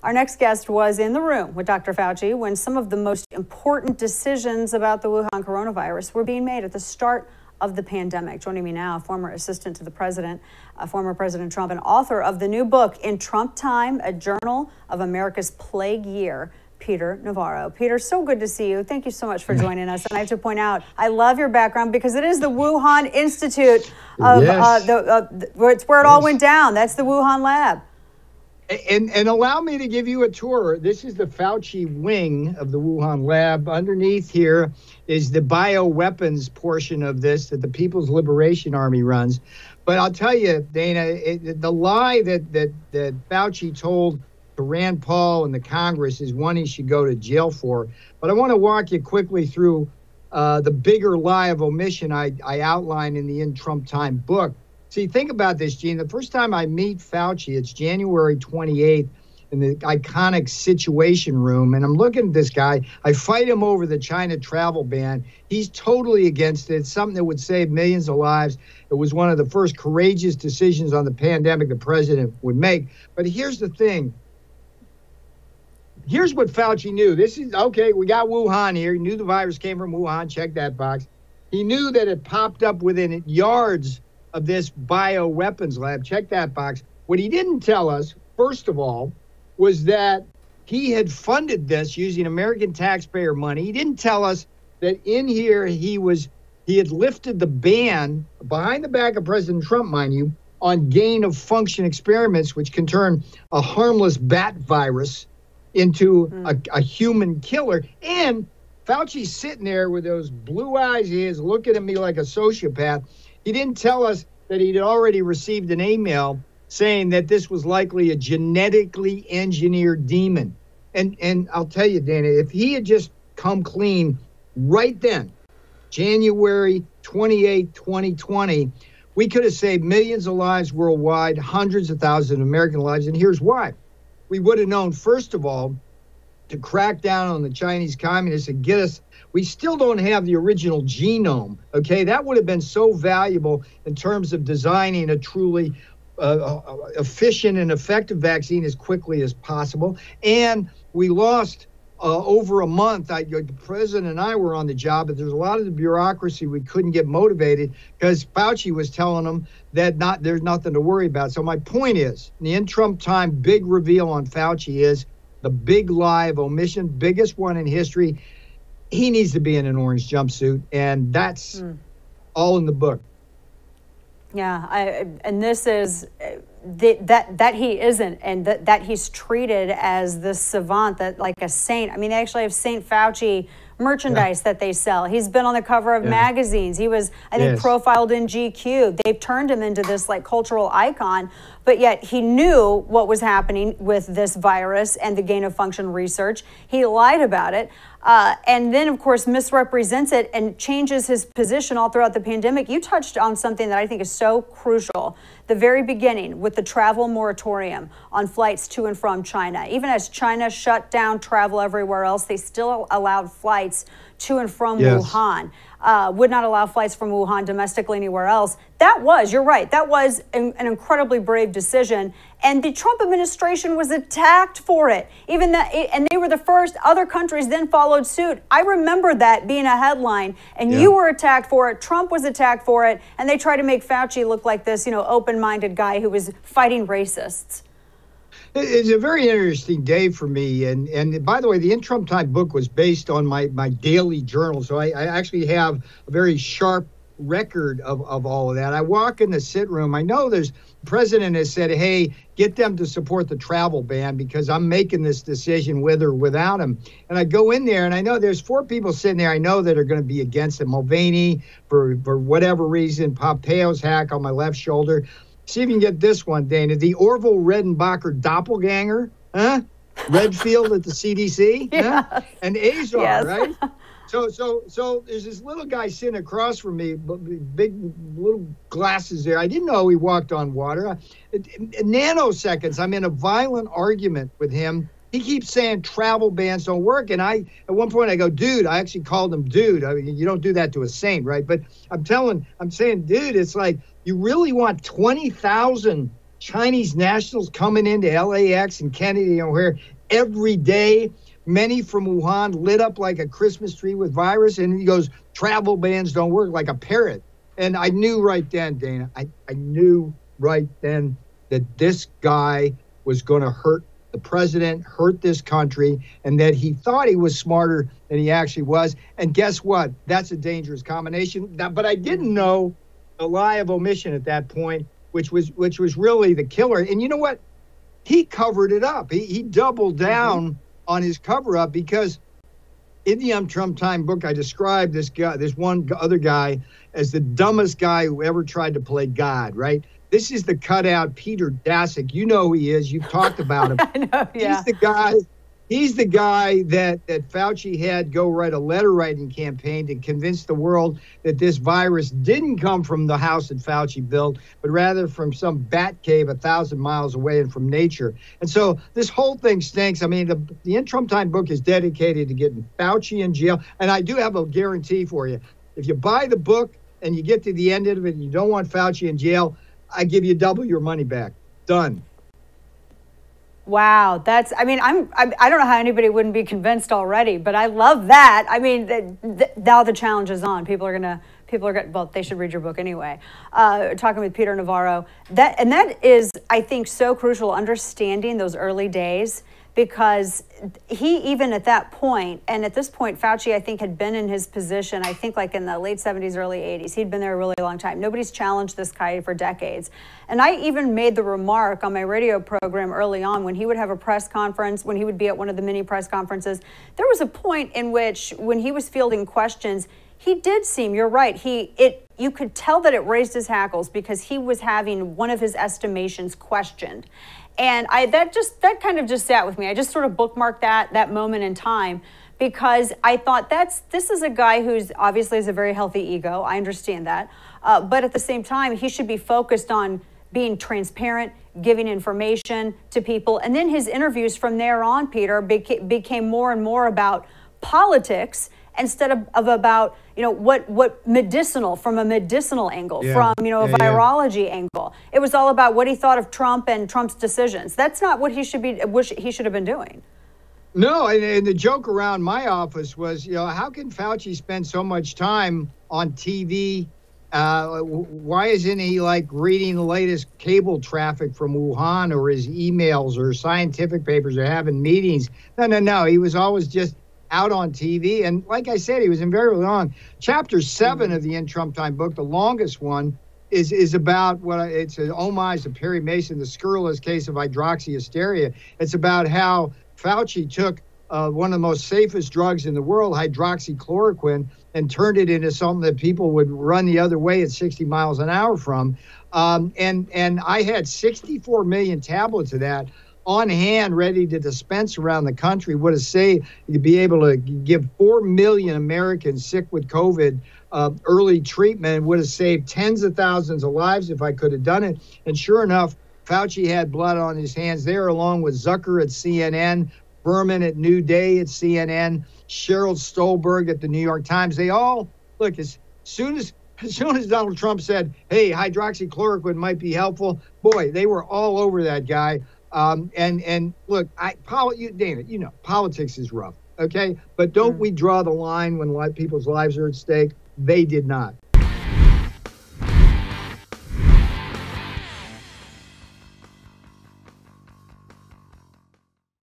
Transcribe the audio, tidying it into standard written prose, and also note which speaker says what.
Speaker 1: Our next guest was in the room with Dr. Fauci when some of the most important decisions about the Wuhan coronavirus were being made at the start of the pandemic. Joining me now, former assistant to the president, former President Trump, and author of the new book, In Trump Time, A Journal of America's Plague Year, Peter Navarro. Peter, so good to see you. Thank you so much for joining us. And I have to point out, I love your background because it is the Wuhan Institute of it's where it all went down. That's the Wuhan lab.
Speaker 2: And allow me to give you a tour. This is the Fauci wing of the Wuhan lab. Underneath here is the bioweapons portion of this that the People's Liberation Army runs. But I'll tell you, Dana, the lie that Fauci told to Rand Paul and the Congress is one he should go to jail for. But I want to walk you quickly through the bigger lie of omission I outline in the In Trump Time book. See, think about this, Gene. The first time I meet Fauci, it's January 28th in the iconic Situation Room. And I'm looking at this guy. I fight him over the China travel ban. He's totally against it. It's something that would save millions of lives. It was one of the first courageous decisions on the pandemic the president would make. But here's the thing. Here's what Fauci knew. This is, okay, we got Wuhan here. He knew the virus came from Wuhan. Check that box. He knew that it popped up within yards of this bioweapons lab. Check that box. What he didn't tell us, first of all, was that he had funded this using American taxpayer money. He didn't tell us that in here he had lifted the ban behind the back of President Trump, mind you, on gain of function experiments, which can turn a harmless bat virus into a human killer. And Fauci's sitting there with those blue eyes he is looking at me like a sociopath. He didn't tell us that he'd already received an email saying that this was likely a genetically engineered demon. And I'll tell you, Dana, if he had just come clean right then, January 28, 2020, we could have saved millions of lives worldwide, hundreds of thousands of American lives. And here's why. We would have known, first of all, to crack down on the Chinese communists and get us. We still don't have the original genome, okay? That would have been so valuable in terms of designing a truly efficient and effective vaccine as quickly as possible. And we lost over a month. The president and I were on the job, but there's a lot of the bureaucracy we couldn't get motivated because Fauci was telling them that there's nothing to worry about. So my point is, in the In Trump Time big reveal on Fauci is the big lie of omission, biggest one in history. He needs to be in an orange jumpsuit, and that's all in the book.
Speaker 1: Yeah, and this is that he isn't, and that he's treated as this savant, that like a saint. I mean, they actually have Saint Fauci merchandise that they sell. He's been on the cover of magazines. He was, I think, profiled in GQ. They've turned him into this like cultural icon, but yet he knew what was happening with this virus and the gain of function research. He lied about it. And then, of course, misrepresents it and changes his position all throughout the pandemic. You touched on something that I think is so crucial. The very beginning with the travel moratorium on flights to and from China. Even as China shut down travel everywhere else, they still allowed flights to and from Wuhan. Would not allow flights from Wuhan domestically anywhere else. That was, you're right, that was an incredibly brave decision. And the Trump administration was attacked for it. And they were the first. Other countries then followed suit. I remember that being a headline, and you were attacked for it. Trump was attacked for it. And they tried to make Fauci look like this, open-minded guy who was fighting racists.
Speaker 2: It's a very interesting day for me. And by the way, the In Trump Time book was based on my daily journal. So I actually have a very sharp record of all of that. I walk in the sit room. I know the president has said, hey, get them to support the travel ban because I'm making this decision with or without him. And I go in there and I know there's 4 people sitting there I know that are going to be against it. Mulvaney, for whatever reason, Pompeo's hack on my left shoulder. See if you can get this one, Dana. The Orville Redenbacher doppelganger, huh? Redfield at the CDC, huh? And Azar, right? So there's this little guy sitting across from me, big little glasses there. I didn't know he walked on water. In nanoseconds, I'm in a violent argument with him. He keeps saying travel bans don't work. And at one point I go, dude, I actually called him dude. I mean, you don't do that to a saint, right? But I'm saying, dude, it's like, you really want 20,000 Chinese nationals coming into LAX and Kennedy O'Hare every day. Many from Wuhan lit up like a Christmas tree with virus. And he goes, travel bans don't work, like a parrot. And I knew right then, Dana, I knew right then that this guy was going to hurt the president, hurt this country, and that he thought he was smarter than he actually was. And guess what? That's a dangerous combination. But I didn't know the lie of omission at that point, which was really the killer. And you know what? He covered it up. He doubled down on his cover up, because in the Trump Time book, I described this one other guy as the dumbest guy who ever tried to play God, right? This is the cutout Peter Daszak. You know who he is. You've talked about him.
Speaker 1: I know, yeah.
Speaker 2: He's the guy that Fauci had go write a letter writing campaign to convince the world that this virus didn't come from the house that Fauci built, but rather from some bat cave 1,000 miles away and from nature. And so this whole thing stinks. I mean, the Trump Time book is dedicated to getting Fauci in jail. And I do have a guarantee for you. If you buy the book and you get to the end of it and you don't want Fauci in jail, I give you double your money back. Done.
Speaker 1: Wow, I don't know how anybody wouldn't be convinced already, but I love that. I mean, now the challenge is on. Well, they should read your book anyway. Talking with Peter Navarro, that is, I think, so crucial, understanding those early days, because he, even at that point, and at this point, Fauci, I think, had been in his position, I think, like in the late 70s, early 80s. He'd been there a really long time. Nobody's challenged this guy for decades. And I even made the remark on my radio program early on, when he would have a press conference, when he would be at one of the mini press conferences, there was a point in which, when he was fielding questions, he did seem, you're right, you could tell that it raised his hackles, because he was having one of his estimations questioned. And that kind of just sat with me. I just sort of bookmarked that moment in time, because I thought this is a guy who's obviously has a very healthy ego. I understand that. But at the same time, he should be focused on being transparent, giving information to people. And then his interviews from there on, Peter, became more and more about politics instead of about, what medicinal, from a medicinal angle, from, a virology angle. It was all about what he thought of Trump and Trump's decisions. That's not what he should have been doing.
Speaker 2: No, and the joke around my office was, how can Fauci spend so much time on TV? Why isn't he reading the latest cable traffic from Wuhan, or his emails or scientific papers, or having meetings? No. He was always just out on TV. And like I said, he was invariably on. Chapter 7 of the In Trump Time book, the longest one, is about it's an homage to Perry Mason, the scurrilous case of hydroxyhysteria. It's about how Fauci took one of the most safest drugs in the world, hydroxychloroquine, and turned it into something that people would run the other way at 60 miles an hour from. And I had 64 million tablets of that on hand, ready to dispense around the country. Would have saved, you'd be able to give 4 million Americans sick with COVID early treatment. Would have saved tens of thousands of lives if I could have done it. And sure enough, Fauci had blood on his hands there, along with Zucker at CNN, Berman at New Day at CNN, Sheryl Stolberg at the New York Times. They all, look, as soon as Donald Trump said, hey, hydroxychloroquine might be helpful, boy, they were all over that guy. And look, Dana, politics is rough, okay? But don't we draw the line when people's lives are at stake? They did not.